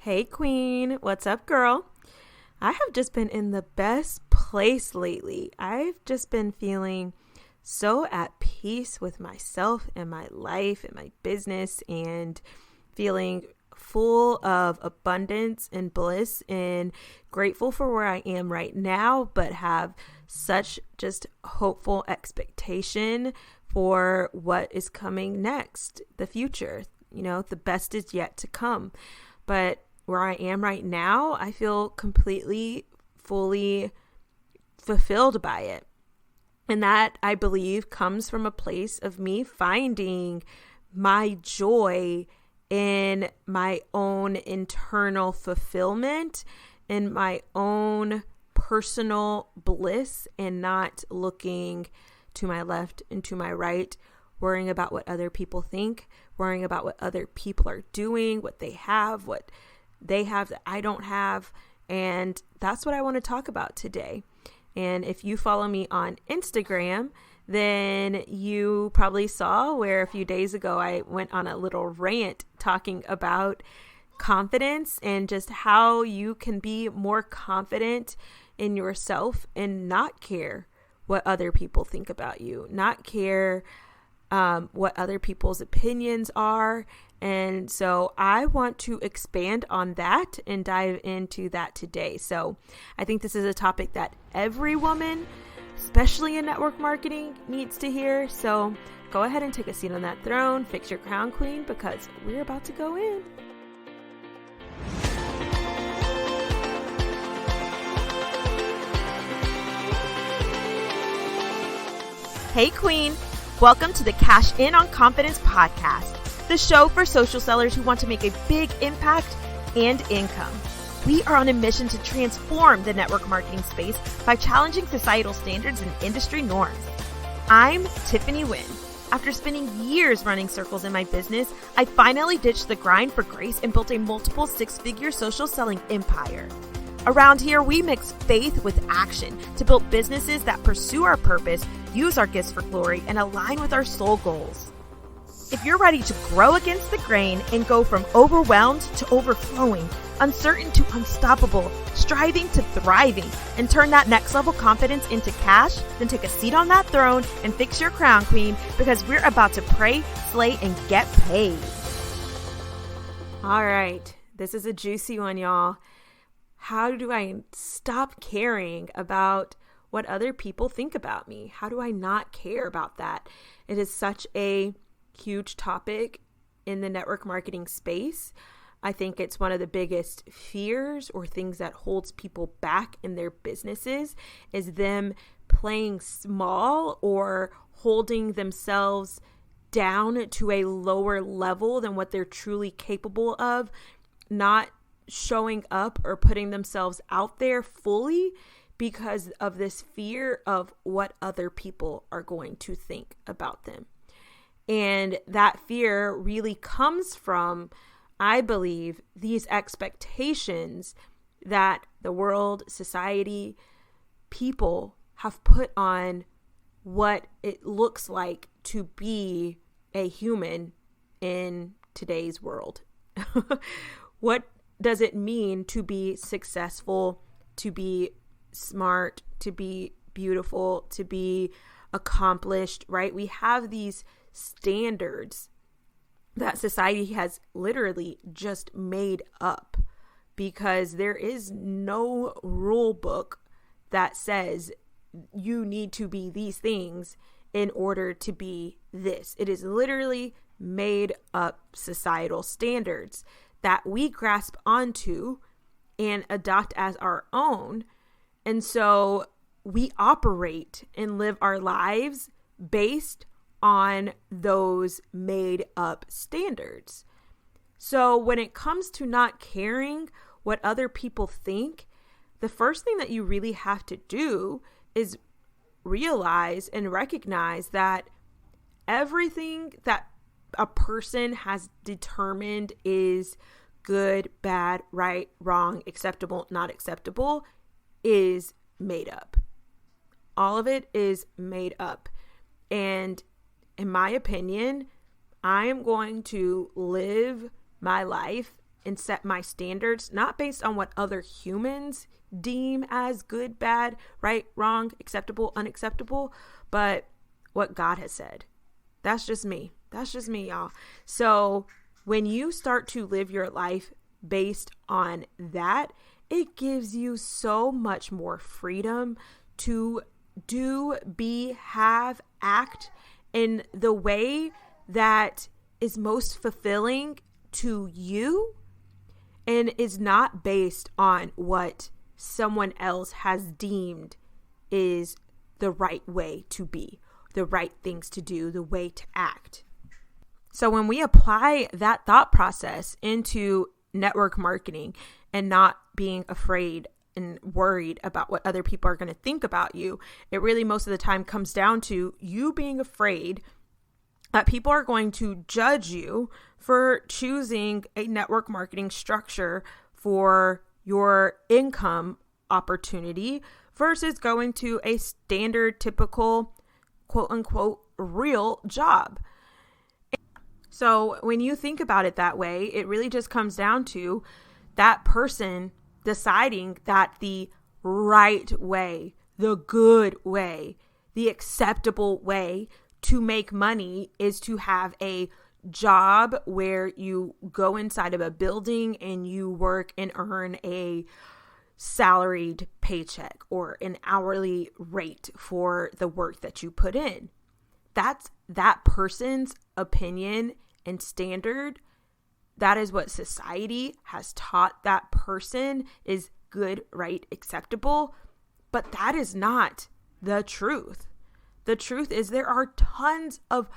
Hey Queen, what's up girl? I have just been in the best place lately. I've just been feeling so at peace with myself and my life and my business and feeling full of abundance and bliss and grateful for where I am right now, but have such just hopeful expectation for what is coming next, the future. You know, the best is yet to come. But where I am right now, I feel completely, fully fulfilled by it. And that, I believe, comes from a place of me finding my joy in my own internal fulfillment, in my own personal bliss, and not looking to my left and to my right, worrying about what other people think, worrying about what other people are doing, what they have that I don't have. And that's what I want to talk about today. And if you follow me on Instagram, then you probably saw where a few days ago I went on a little rant talking about confidence and just how you can be more confident in yourself and not care what other people think about you, not care what other people's opinions are. And so I want to expand on that and dive into that today. So I think this is a topic that every woman, especially in network marketing, needs to hear. So go ahead and take a seat on that throne, fix your crown, queen, because we're about to go in. Hey queen, welcome to the Cash In on Confidence podcast, the show for social sellers who want to make a big impact and income. We are on a mission to transform the network marketing space by challenging societal standards and industry norms. I'm Tiffany Wynn. After spending years running circles in my business, I finally ditched the grind for grace and built a multiple six-figure social selling empire. Around here, we mix faith with action to build businesses that pursue our purpose, use our gifts for glory, and align with our soul goals. If you're ready to grow against the grain and go from overwhelmed to overflowing, uncertain to unstoppable, striving to thriving, and turn that next level confidence into cash, then take a seat on that throne and fix your crown, queen, because we're about to pray, slay, and get paid. All right, this is a juicy one, y'all. How do I stop caring about what other people think about me? How do I not care about that? It is such a huge topic in the network marketing space. I think it's one of the biggest fears or things that holds people back in their businesses is them playing small or holding themselves down to a lower level than what they're truly capable of, not showing up or putting themselves out there fully because of this fear of what other people are going to think about them. And that fear really comes from, I believe, these expectations that the world, society, people have put on what it looks like to be a human in today's world. What does it mean to be successful, to be smart, to be beautiful, to be accomplished, right? We have these standards that society has literally just made up because there is no rule book that says you need to be these things in order to be this. It is literally made up societal standards that we grasp onto and adopt as our own. And so we operate and live our lives based on those made up standards. So when it comes to not caring what other people think, the first thing that you really have to do is realize and recognize that everything that a person has determined is good, bad, right, wrong, acceptable, not acceptable is made up. All of it is made up. And in my opinion, I am going to live my life and set my standards, not based on what other humans deem as good, bad, right, wrong, acceptable, unacceptable, but what God has said. That's just me. That's just me, y'all. So when you start to live your life based on that, it gives you so much more freedom to do, be, have, act in the way that is most fulfilling to you and is not based on what someone else has deemed is the right way to be, the right things to do, the way to act. So when we apply that thought process into network marketing and not being afraid and worried about what other people are going to think about you, it really most of the time comes down to you being afraid that people are going to judge you for choosing a network marketing structure for your income opportunity versus going to a standard, typical, quote unquote, real job. So when you think about it that way, it really just comes down to that person deciding that the right way, the good way, the acceptable way to make money is to have a job where you go inside of a building and you work and earn a salaried paycheck or an hourly rate for the work that you put in. That's that person's opinion and standard. That is what society has taught that person is good, right, acceptable. But that is not the truth. The truth is there are tons of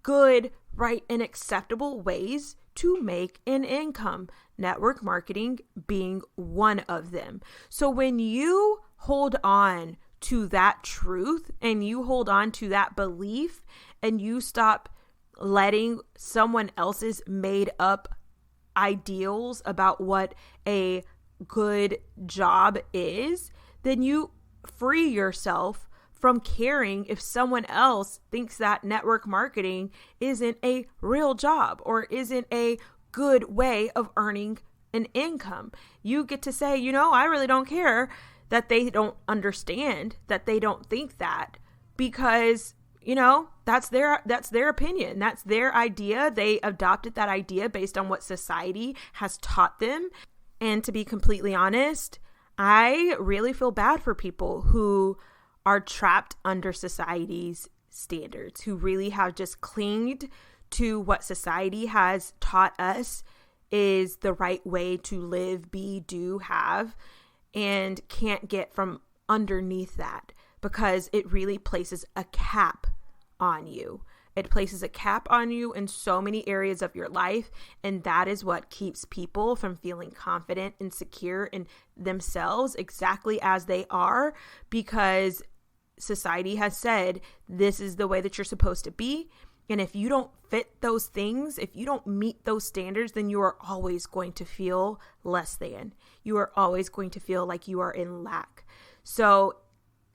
good, right, and acceptable ways to make an income, network marketing being one of them. So when you hold on to that truth and you hold on to that belief and you stop letting someone else's made up ideals about what a good job is, then you free yourself from caring if someone else thinks that network marketing isn't a real job or isn't a good way of earning an income. You get to say, I really don't care that they don't understand, that they don't think that, because that's their opinion. That's their idea. They adopted that idea based on what society has taught them. And to be completely honest, I really feel bad for people who are trapped under society's standards, who really have just clinged to what society has taught us is the right way to live, be, do, have, and can't get from underneath that because it really places a cap on you. It places a cap on you in so many areas of your life, and that is what keeps people from feeling confident and secure in themselves exactly as they are, because society has said this is the way that you're supposed to be. And if you don't fit those things, if you don't meet those standards, then you are always going to feel less than. You are always going to feel like you are in lack. So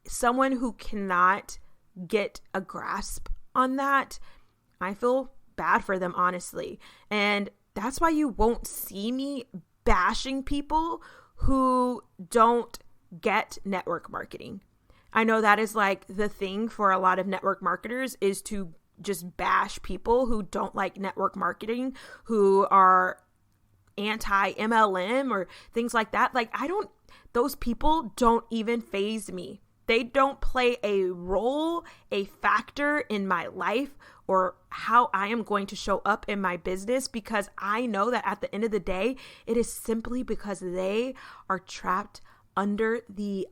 someone who cannot get a grasp on that, I feel bad for them, honestly. And that's why you won't see me bashing people who don't get network marketing. I know that is like the thing for a lot of network marketers, is to just bash people who don't like network marketing, who are anti-MLM or things like that. Like, those people don't even faze me. They don't play a role, a factor in my life or how I am going to show up in my business, because I know that at the end of the day, it is simply because they are trapped under the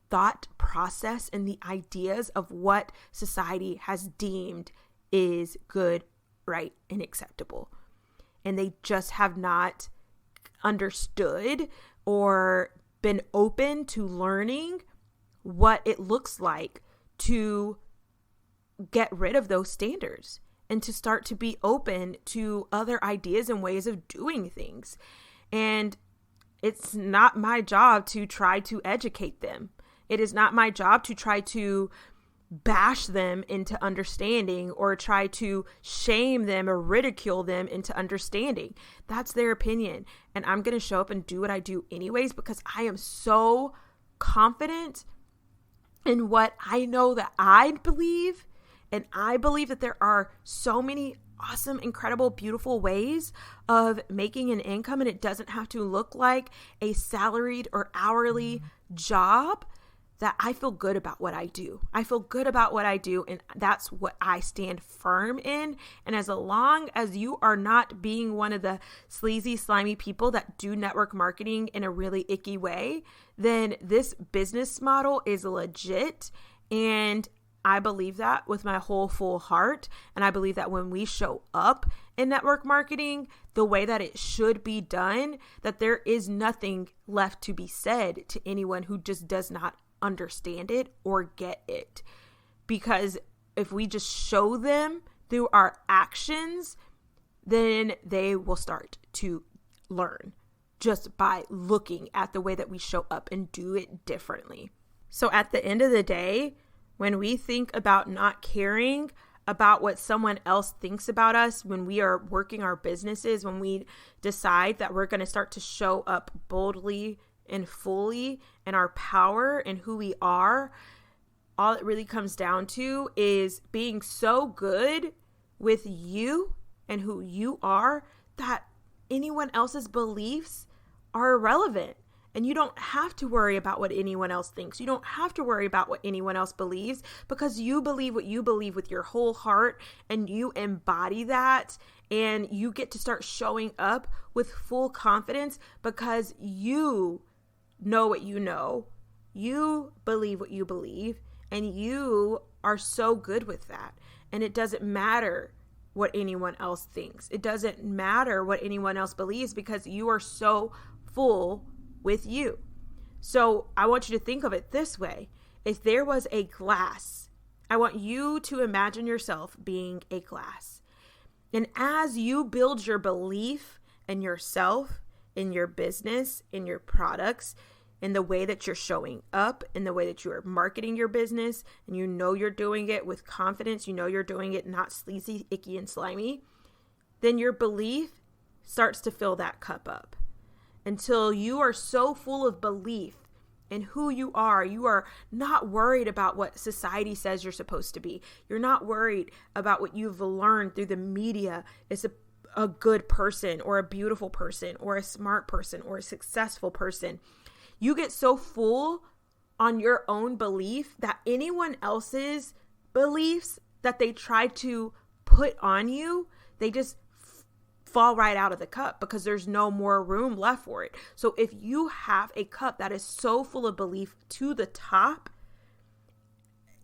thought process and the ideas of what society has deemed is good, right, and acceptable. And they just have not understood or been open to learning what it looks like to get rid of those standards and to start to be open to other ideas and ways of doing things. And it's not my job to try to educate them. It is not my job to try to bash them into understanding or try to shame them or ridicule them into understanding. That's their opinion. And I'm going to show up and do what I do anyways, because I am so confident in what I know that I believe. And I believe that there are so many awesome, incredible, beautiful ways of making an income. And it doesn't have to look like a salaried or hourly job. That I feel good about what I do. I feel good about what I do, and that's what I stand firm in. And as long as you are not being one of the sleazy, slimy people that do network marketing in a really icky way, then this business model is legit. And I believe that with my whole full heart. And I believe that when we show up in network marketing the way that it should be done, that there is nothing left to be said to anyone who just does not understand it or get it. Because if we just show them through our actions, then they will start to learn just by looking at the way that we show up and do it differently. So at the end of the day, when we think about not caring about what someone else thinks about us, when we are working our businesses, when we decide that we're going to start to show up boldly and fully in our power and who we are, all it really comes down to is being so good with you and who you are that anyone else's beliefs are irrelevant. And you don't have to worry about what anyone else thinks. You don't have to worry about what anyone else believes, because you believe what you believe with your whole heart and you embody that, and you get to start showing up with full confidence because you know what you know, you believe what you believe, and you are so good with that. And it doesn't matter what anyone else thinks. It doesn't matter what anyone else believes, because you are so full with you. So I want you to think of it this way. If there was a glass, I want you to imagine yourself being a glass. And as you build your belief in yourself, in your business, in your products, in the way that you're showing up, in the way that you are marketing your business, and you know you're doing it with confidence, you know you're doing it not sleazy, icky, and slimy, then your belief starts to fill that cup up until you are so full of belief in who you are not worried about what society says you're supposed to be. You're not worried about what you've learned through the media is a good person or a beautiful person or a smart person or a successful person. You get so full on your own belief that anyone else's beliefs that they try to put on you, they just fall right out of the cup because there's no more room left for it. So if you have a cup that is so full of belief to the top,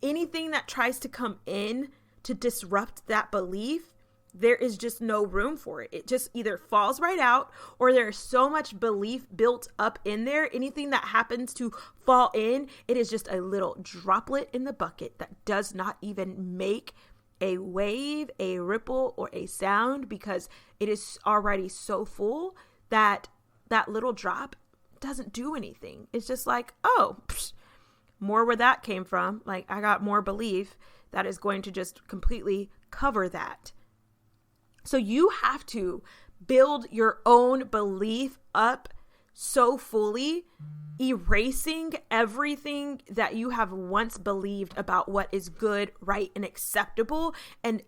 anything that tries to come in to disrupt that belief, there is just no room for it. It just either falls right out, or there's so much belief built up in there. Anything that happens to fall in, it is just a little droplet in the bucket that does not even make a wave, a ripple, or a sound, because it is already so full that that little drop doesn't do anything. It's just like, oh, more where that came from. Like, I got more belief that is going to just completely cover that. So you have to build your own belief up so fully, erasing everything that you have once believed about what is good, right, and acceptable, and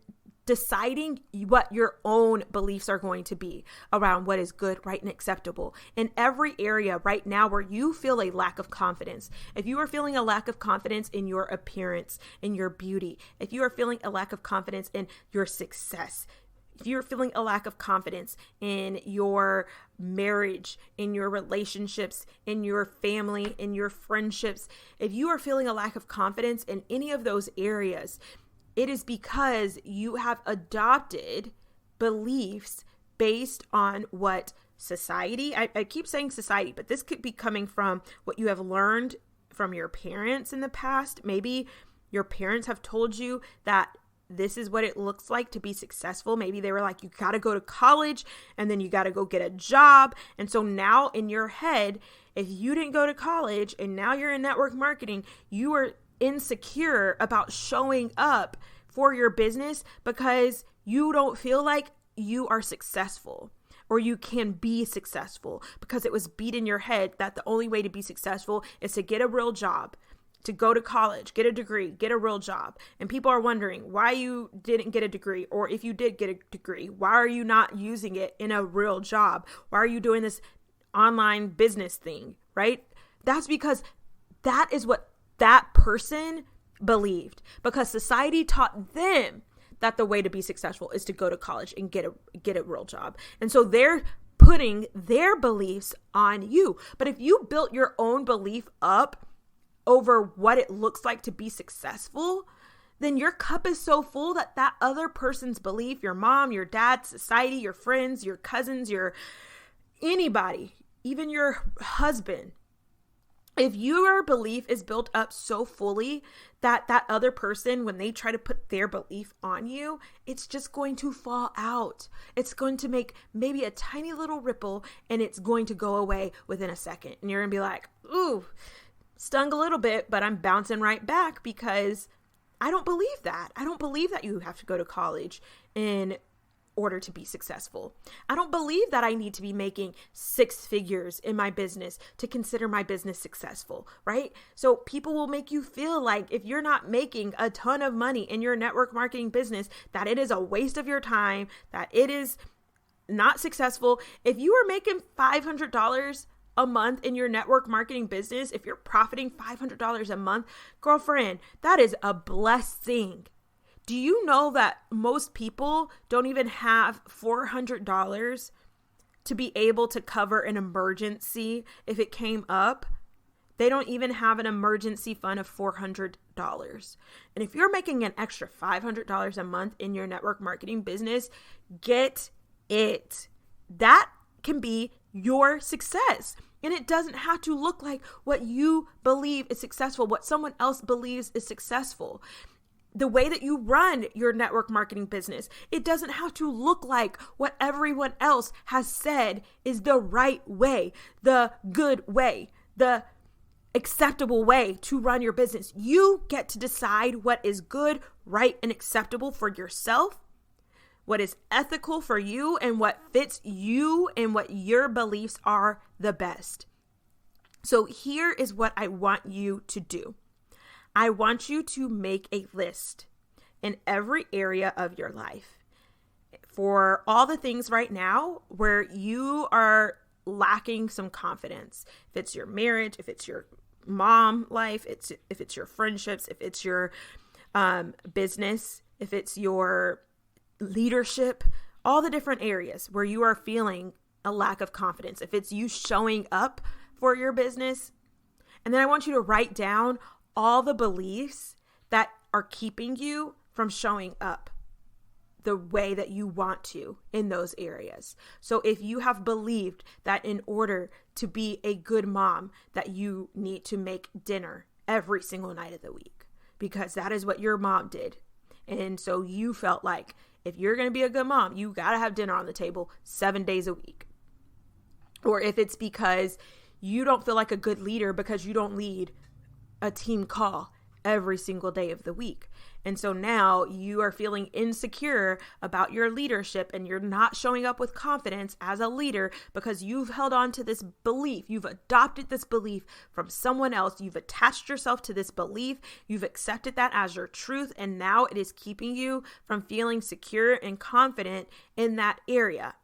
deciding what your own beliefs are going to be around what is good, right, and acceptable in every area right now where you feel a lack of confidence. If you are feeling a lack of confidence in your appearance, in your beauty, if you are feeling a lack of confidence in your success, if you're feeling a lack of confidence in your marriage, in your relationships, in your family, in your friendships, if you are feeling a lack of confidence in any of those areas, it is because you have adopted beliefs based on what society, I keep saying society, but this could be coming from what you have learned from your parents in the past. Maybe your parents have told you that this is what it looks like to be successful. Maybe they were like, you got to go to college and then you got to go get a job. And so now in your head, if you didn't go to college and now you're in network marketing, you are insecure about showing up for your business because you don't feel like you are successful or you can be successful, because it was beat in your head that the only way to be successful is to get a real job, to go to college, get a degree, get a real job. And people are wondering why you didn't get a degree, or if you did get a degree, why are you not using it in a real job? Why are you doing this online business thing, right? That's because that is what that person believed, because society taught them that the way to be successful is to go to college and get a real job. And so they're putting their beliefs on you. But if you built your own belief up over what it looks like to be successful, then your cup is so full that that other person's belief, your mom, your dad, society, your friends, your cousins, your anybody, even your husband, if your belief is built up so fully that that other person, when they try to put their belief on you, it's just going to fall out. It's going to make maybe a tiny little ripple and it's going to go away within a second. And you're going to be like, ooh, stung a little bit, but I'm bouncing right back because I don't believe that. I don't believe that you have to go to college in order to be successful. I don't believe that I need to be making 6 figures in my business to consider my business successful, right? So people will make you feel like if you're not making a ton of money in your network marketing business, that it is a waste of your time, that it is not successful. If you are making $500 a month in your network marketing business, if you're profiting $500 a month, girlfriend, that is a blessing. Do you know that most people don't even have $400 to be able to cover an emergency if it came up? They don't even have an emergency fund of $400. And if you're making an extra $500 a month in your network marketing business, get it. That can be your success. And it doesn't have to look like what you believe is successful, what someone else believes is successful. The way that you run your network marketing business, it doesn't have to look like what everyone else has said is the right way, the good way, the acceptable way to run your business. You get to decide what is good, right, and acceptable for yourself, what is ethical for you, and what fits you and what your beliefs are the best. So here is what I want you to do. I want you to make a list in every area of your life for all the things right now where you are lacking some confidence. If it's your marriage, if it's your mom life, if it's your friendships, if it's your business, if it's your leadership, all the different areas where you are feeling a lack of confidence, if it's you showing up for your business. And then I want you to write down all the beliefs that are keeping you from showing up the way that you want to in those areas. So if you have believed that in order to be a good mom, that you need to make dinner every single night of the week, because that is what your mom did. And so you felt like if you're going to be a good mom, you got to have dinner on the table 7 days a week. Or if it's because you don't feel like a good leader because you don't lead a team call every single day of the week. And so now you are feeling insecure about your leadership and you're not showing up with confidence as a leader because you've held on to this belief. You've adopted this belief from someone else. You've attached yourself to this belief. You've accepted that as your truth. And now it is keeping you from feeling secure and confident in that area.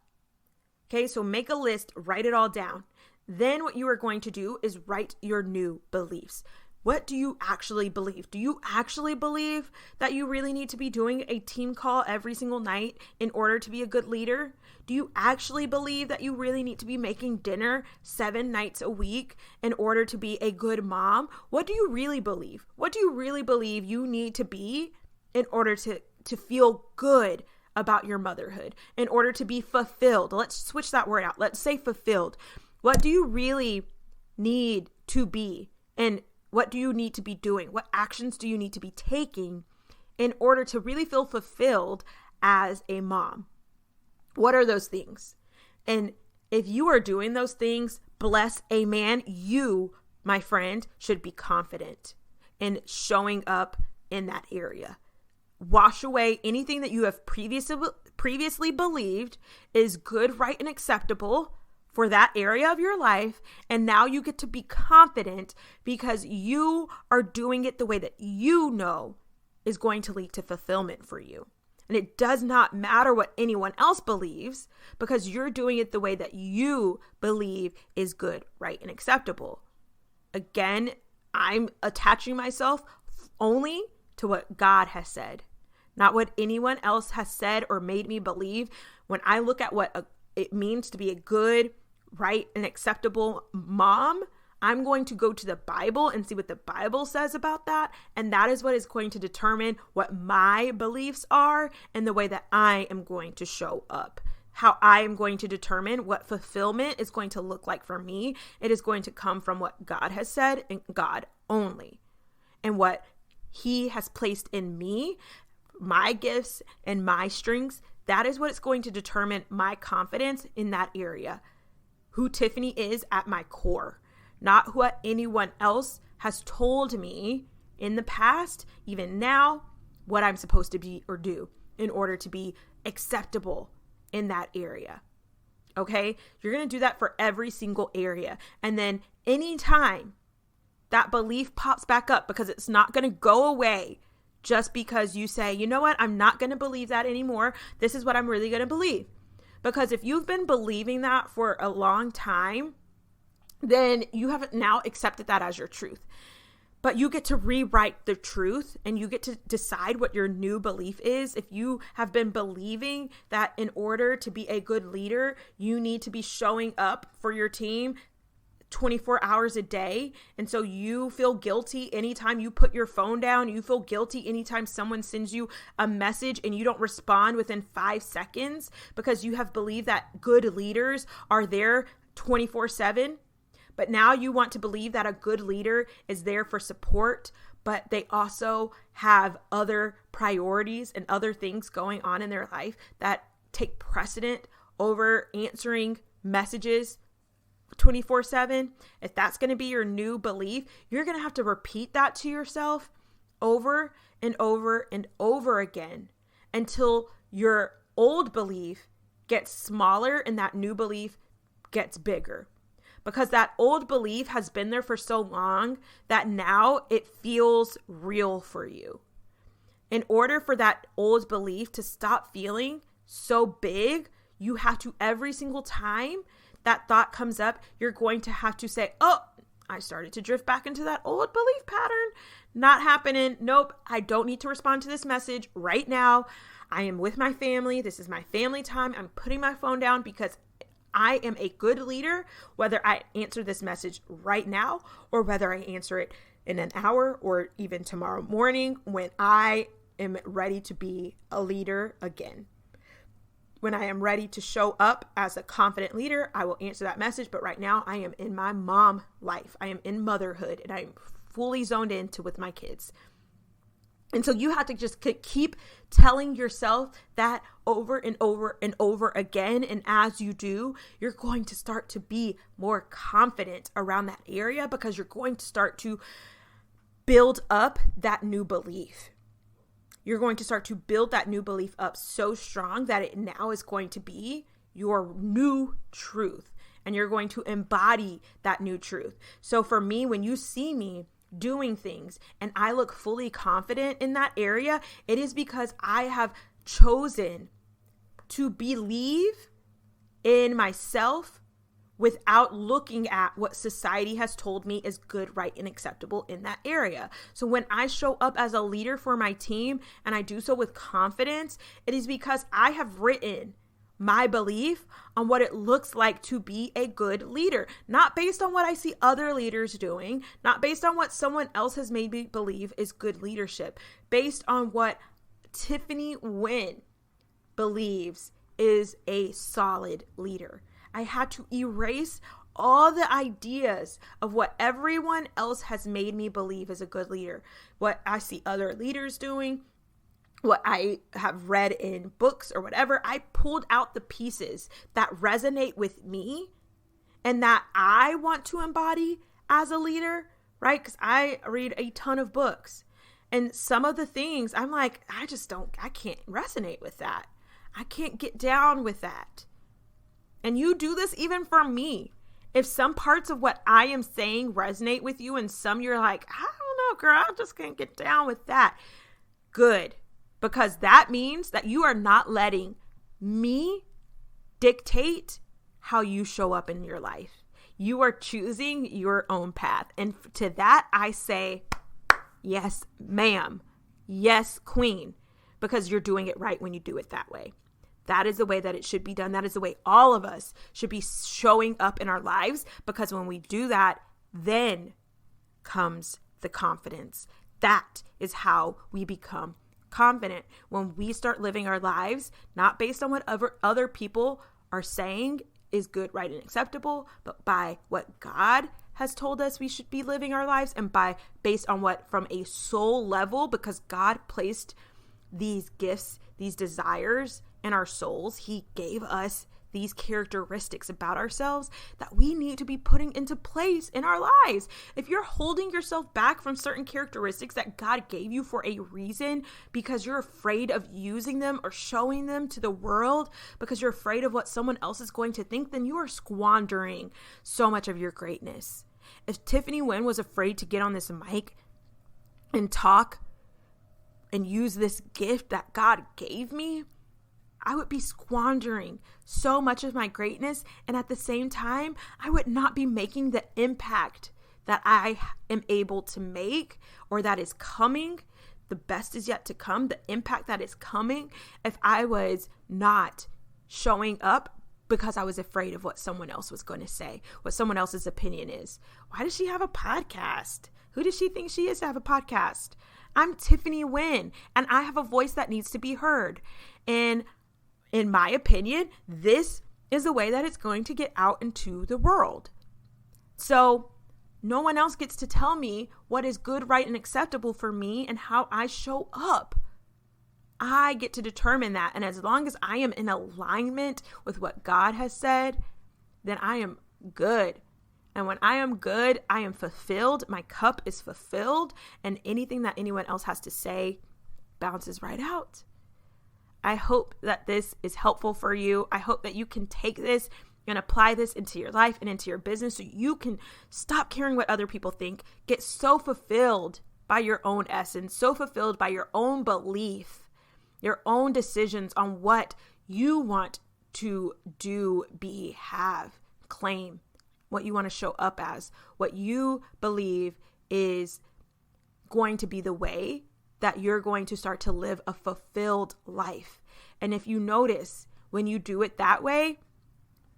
Okay, so make a list, write it all down. Then what you are going to do is write your new beliefs. What do you actually believe? Do you actually believe that you really need to be doing a team call every single night in order to be a good leader? Do you actually believe that you really need to be making dinner 7 nights a week in order to be a good mom? What do you really believe? What do you really believe you need to be in order to feel good about your motherhood, in order to be fulfilled? Let's switch that word out. Let's say fulfilled. What do you really need to be? And what do you need to be doing? What actions do you need to be taking in order to really feel fulfilled as a mom? What are those things? And if you are doing those things, bless a man, you, my friend, should be confident. in showing up in that area. Wash away anything that you have previously believed is good, right, and acceptable for that area of your life. And now you get to be confident because you are doing it the way that you know is going to lead to fulfillment for you. And it does not matter what anyone else believes because you're doing it the way that you believe is good, right, and acceptable. Again, I'm attaching myself only to what God has said, not what anyone else has said or made me believe. When I look at what it means to be a good, right, and acceptable mom, I'm going to go to the Bible and see what the Bible says about that. And that is what is going to determine what my beliefs are and the way that I am going to show up. How I am going to determine what fulfillment is going to look like for me. It is going to come from what God has said and God only. And what He has placed in me, my gifts and my strengths, that is what is going to determine my confidence in that area. Who Tiffany is at my core. Not what anyone else has told me in the past, even now, what I'm supposed to be or do in order to be acceptable in that area. Okay? You're going to do that for every single area. And then anytime that belief pops back up, because it's not going to go away just because you say, you know what, I'm not going to believe that anymore. This is what I'm really going to believe. Because if you've been believing that for a long time, then you have now accepted that as your truth. But you get to rewrite the truth and you get to decide what your new belief is. If you have been believing that in order to be a good leader, you need to be showing up for your team 24 hours a day. And so you feel guilty anytime you put your phone down. You feel guilty anytime someone sends you a message and you don't respond within 5 seconds because you have believed that good leaders are there 24/7. But now you want to believe that a good leader is there for support, but they also have other priorities and other things going on in their life that take precedent over answering messages 24/7. If that's going to be your new belief, you're going to have to repeat that to yourself over and over and over again until your old belief gets smaller and that new belief gets bigger. Because that old belief has been there for so long that now it feels real for you. In order for that old belief to stop feeling so big, you have to, every single time that thought comes up, you're going to have to say, oh, I started to drift back into that old belief pattern. Not happening. Nope. I don't need to respond to this message right now. I am with my family. This is my family time. I'm putting my phone down because I am a good leader, whether I answer this message right now or whether I answer it in an hour or even tomorrow morning when I am ready to be a leader again. When I am ready to show up as a confident leader, I will answer that message. But right now I am in my mom life. I am in motherhood and I'm fully zoned into with my kids. And so you have to just keep telling yourself that over and over and over again. And as you do, you're going to start to be more confident around that area because you're going to start to build up that new belief. You're going to start to build that new belief up so strong that it now is going to be your new truth. And you're going to embody that new truth. So for me, when you see me doing things and I look fully confident in that area, it is because I have chosen to believe in myself without looking at what society has told me is good, right, and acceptable in that area. So when I show up as a leader for my team and I do so with confidence, it is because I have written my belief on what it looks like to be a good leader, not based on what I see other leaders doing, not based on what someone else has made me believe is good leadership, based on what Tiffany Wynn believes is a solid leader. I had to erase all the ideas of what everyone else has made me believe is a good leader, what I see other leaders doing, what I have read in books or whatever. I pulled out the pieces that resonate with me and that I want to embody as a leader right? Because I read a ton of books, and some of the things I'm like, I can't resonate with that. I can't get down with that. And you do this even for me. If some parts of what I am saying resonate with you and some you're like, I don't know, girl, I just can't get down with that. Good. Because that means that you are not letting me dictate how you show up in your life. You are choosing your own path. And to that, I say, yes, ma'am. Yes, queen. Because you're doing it right when you do it that way. That is the way that it should be done. That is the way all of us should be showing up in our lives, because when we do that, then comes the confidence. That is how we become confident. When we start living our lives, not based on what other people are saying is good, right, and acceptable, but by what God has told us we should be living our lives, and based on what from a soul level, because God placed these gifts, these desires in our souls. He gave us these characteristics about ourselves that we need to be putting into place in our lives. If you're holding yourself back from certain characteristics that God gave you for a reason, because you're afraid of using them or showing them to the world, because you're afraid of what someone else is going to think, then you are squandering so much of your greatness. If Tiffany Wynn was afraid to get on this mic and talk and use this gift that God gave me, I would be squandering so much of my greatness. And at the same time, I would not be making the impact that I am able to make, or that is coming. The best is yet to come. The impact that is coming, if I was not showing up because I was afraid of what someone else was going to say, what someone else's opinion is. Why does she have a podcast? Who does she think she is to have a podcast? I'm Tiffany Wynn, and I have a voice that needs to be heard. And in my opinion, this is the way that it's going to get out into the world. So no one else gets to tell me what is good, right, and acceptable for me and how I show up. I get to determine that. And as long as I am in alignment with what God has said, then I am good. And when I am good, I am fulfilled. My cup is fulfilled. And anything that anyone else has to say bounces right out. I hope that this is helpful for you. I hope that you can take this and apply this into your life and into your business, so you can stop caring what other people think. Get so fulfilled by your own essence, so fulfilled by your own belief, your own decisions on what you want to do, be, have, claim, what you want to show up as, what you believe is going to be the way that you're going to start to live a fulfilled life. And if you notice, when you do it that way,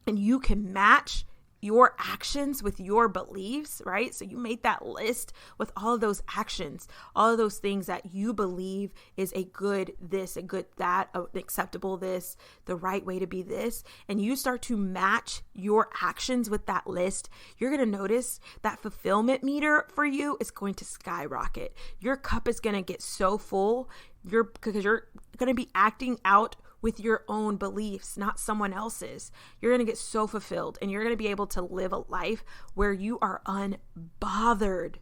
and you can match your actions with your beliefs, right? So you made that list with all of those actions, all of those things that you believe is a good this, a good that, an acceptable this, the right way to be this. And you start to match your actions with that list, you're going to notice that fulfillment meter for you is going to skyrocket. Your cup is going to get so full because you're going to be acting out with your own beliefs, not someone else's. You're going to get so fulfilled, and you're going to be able to live a life where you are unbothered,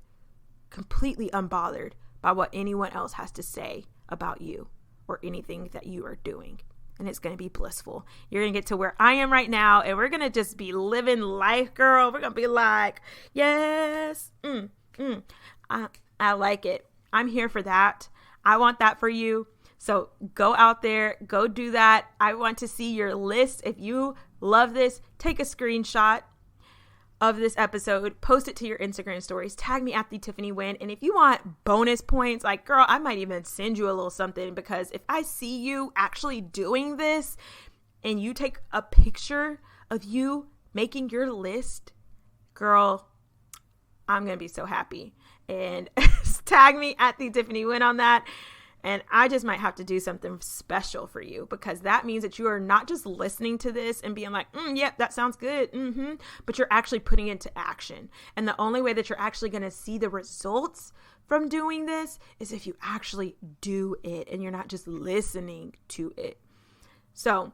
completely unbothered by what anyone else has to say about you or anything that you are doing. And it's going to be blissful. You're going to get to where I am right now, and we're going to just be living life, girl. We're going to be like, yes, I like it. I'm here for that. I want that for you. So go out there, go do that. I want to see your list. If you love this, take a screenshot of this episode, post it to your Instagram stories, tag me at the Tiffany Wynn. And if you want bonus points, like, girl, I might even send you a little something, because if I see you actually doing this and you take a picture of you making your list, girl, I'm going to be so happy. And tag me at the Tiffany Wynn on that. And I just might have to do something special for you, because that means that you are not just listening to this and being like, yep, that sounds good. But you're actually putting it into action. And the only way that you're actually going to see the results from doing this is if you actually do it and you're not just listening to it. So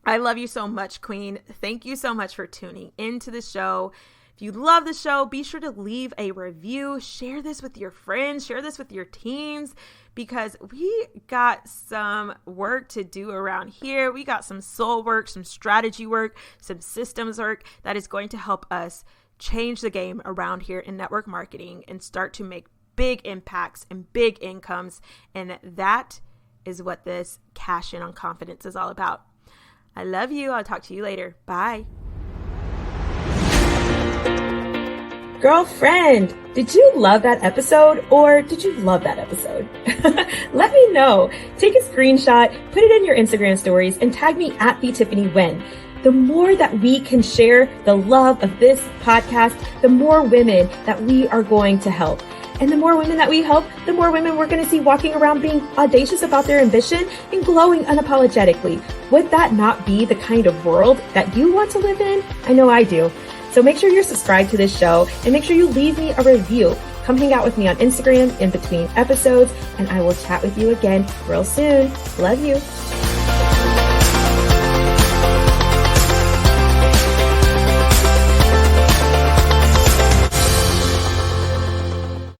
I love you so much, Queen. Thank you so much for tuning into the show. If you love the show, be sure to leave a review, share this with your friends, share this with your teens, because we got some work to do around here. We got some soul work, some strategy work, some systems work that is going to help us change the game around here in network marketing and start to make big impacts and big incomes. And that is what this Cash In on Confidence is all about. I love you. I'll talk to you later. Bye. Girlfriend, did you love that episode, or did you love that episode? Let me know. Take a screenshot, put it in your Instagram stories, and tag me at @TheTiffanyWen. The more that we can share the love of this podcast, the more women that we are going to help. And the more women that we help, the more women we're going to see walking around being audacious about their ambition and glowing unapologetically. Would that not be the kind of world that you want to live in? I know I do. So make sure you're subscribed to this show and make sure you leave me a review. Come hang out with me on Instagram in between episodes, and I will chat with you again real soon. Love you.